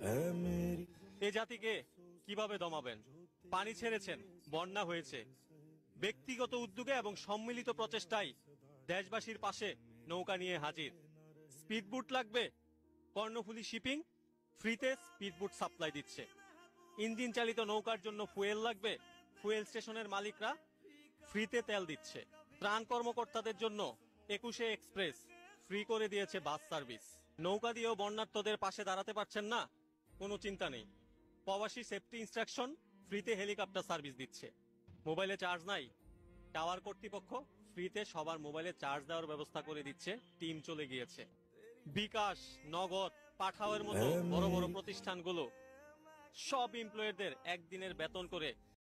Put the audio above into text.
এ জাতিকে কিভাবে দমাবেন? পানি ছেড়েছেন, বন্যা হয়েছে। ব্যক্তিগত উদ্যোগে এবং সম্মিলিত প্রচেষ্টায় দেশবাসীর পাশে নৌকা নিয়ে হাজির। স্পিডবোট লাগবে? কর্ণফুলী শিপিং ফ্রিতে স্পিডবোট সাপ্লাই দিচ্ছে। ইঞ্জিন চালিত নৌকার জন্য ফুয়েল লাগবে? ফুয়েল স্টেশনের মালিকরা ফ্রিতে তেল দিচ্ছে। ত্রাণ কর্মকর্তাদের জন্য 21 এক্সপ্রেস ফ্রি করে দিয়েছে বাস সার্ভিস। নৌকা দিয়েও বন্যার্তদের পাশে দাঁড়াতে পারছেন না? কোনো চিন্তা নেই, প্রবাসী সেফটি ইনস্ট্রাকশন ফ্রিতে হেলিকপ্টার সার্ভিস দিচ্ছে। মোবাইলে চার্জ নাই? টাওয়ার কর্তৃপক্ষ ফ্রিতে সবার মোবাইলে চার্জ দেওয়ার ব্যবস্থা করে দিচ্ছে। টিম চলে গিয়েছে। বিকাশ, নগদ, পাঠাওয়ের মতো বড় বড় প্রতিষ্ঠানগুলো সব এমপ্লয়ীদের একদিনের বেতন করে